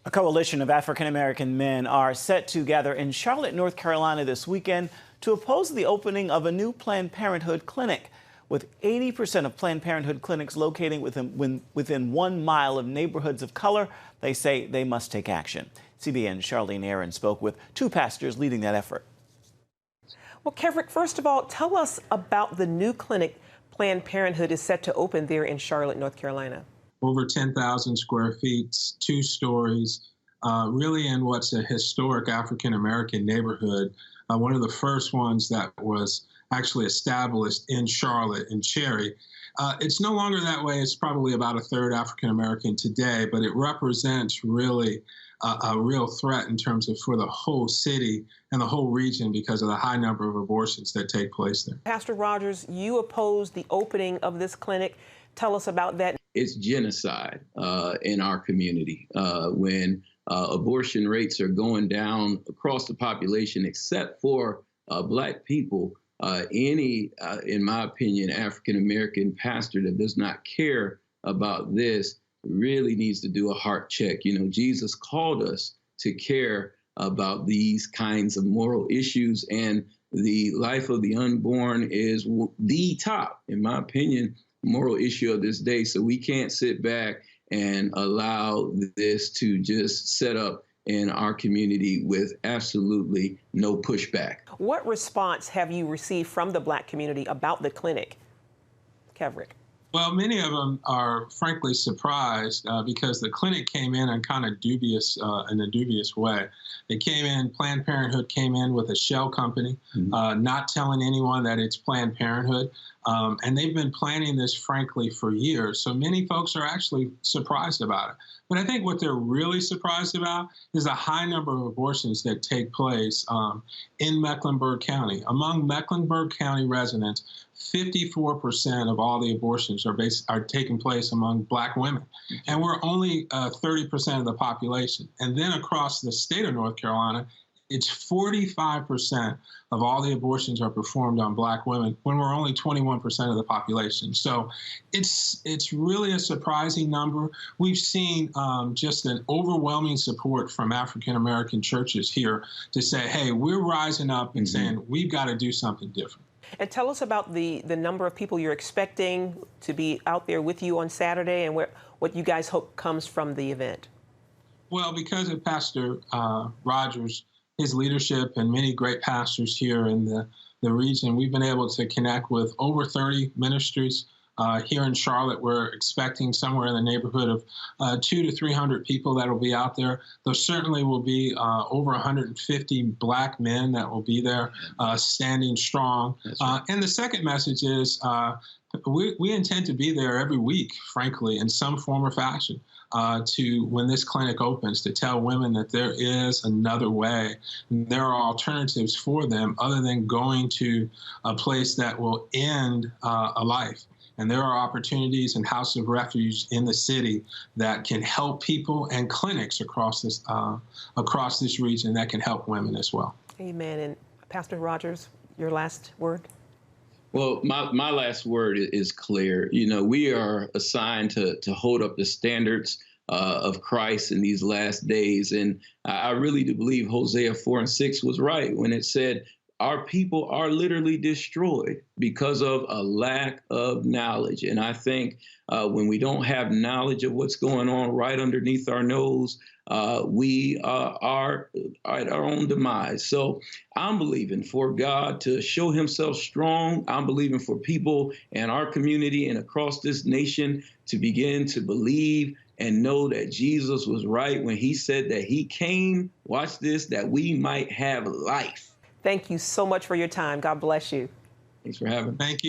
A coalition of African-American men are set to gather in Charlotte, North Carolina this weekend to oppose the opening of a new Planned Parenthood clinic. With 80% of Planned Parenthood clinics located within 1 mile of neighborhoods of color, they say they must take action. CBN's Charlene Aaron spoke with two pastors leading that effort. Well, Kevrick, first of all, tell us about the new clinic Planned Parenthood is set to open there in Charlotte, North Carolina. Over 10,000 square feet, 2 stories, really in what's a historic African-American neighborhood. One of the first ones that was actually established in Charlotte, in Cherry. It's no longer that way. It's probably about a third African-American today, but it represents really a real threat in terms of for the whole city and the whole region because of the high number of abortions that take place there. Pastor Rogers, you oppose the opening of this clinic. Tell us about that. It's genocide in our community when abortion rates are going down across the population, except for Black people. In my opinion, African-American pastor that does not care about this really needs to do a heart check. You know, Jesus called us to care about these kinds of moral issues, and the life of the unborn is the top, in my opinion, moral issue of this day. So we can't sit back and allow this to just set up in our community with absolutely no pushback. What response have you received from the Black community about the clinic, Kevrick? Well, many of them are frankly surprised because the clinic came in kind of dubious, in a dubious way. It came in, Planned Parenthood came in with a shell company, not telling anyone that it's Planned Parenthood. And they've been planning this, frankly, for years. So many folks are actually surprised about it. But I think what they're really surprised about is the high number of abortions that take place in Mecklenburg County. Among Mecklenburg County residents, 54% of all the abortions are taking place among Black women. And we're only 30% of the population. And then across the state of North Carolina, it's 45% of all the abortions are performed on Black women when we're only 21% of the population. So it's really a surprising number. We've seen just an overwhelming support from African-American churches here to say, hey, we're rising up and saying we've got to do something different. And tell us about the number of people you're expecting to be out there with you on Saturday and what you guys hope comes from the event. Well, because of Pastor Rogers, his leadership, and many great pastors here in the region, we've been able to connect with over 30 ministries. Here in Charlotte, we're expecting somewhere in the neighborhood of 200 to 300 people that will be out there. There certainly will be over 150 Black men that will be there standing strong. Right. And the second message is we intend to be there every week, frankly, in some form or fashion. When this clinic opens, to tell women that there is another way. There are alternatives for them other than going to a place that will end a life. And there are opportunities and House of Refuge in the city that can help people, and clinics across this region that can help women as well. Amen. And Pastor Rogers, your last word? Well, my last word is clear. You know, we are assigned to hold up the standards of Christ in these last days. And I really do believe Hosea 4:6 was right when it said, our people are literally destroyed because of a lack of knowledge. And I think when we don't have knowledge of what's going on right underneath our nose, we are at our own demise. So I'm believing for God to show himself strong. I'm believing for people in our community and across this nation to begin to believe and know that Jesus was right when he said that he came, watch this, that we might have life. Thank you so much for your time. God bless you. Thanks for having me. Thank you.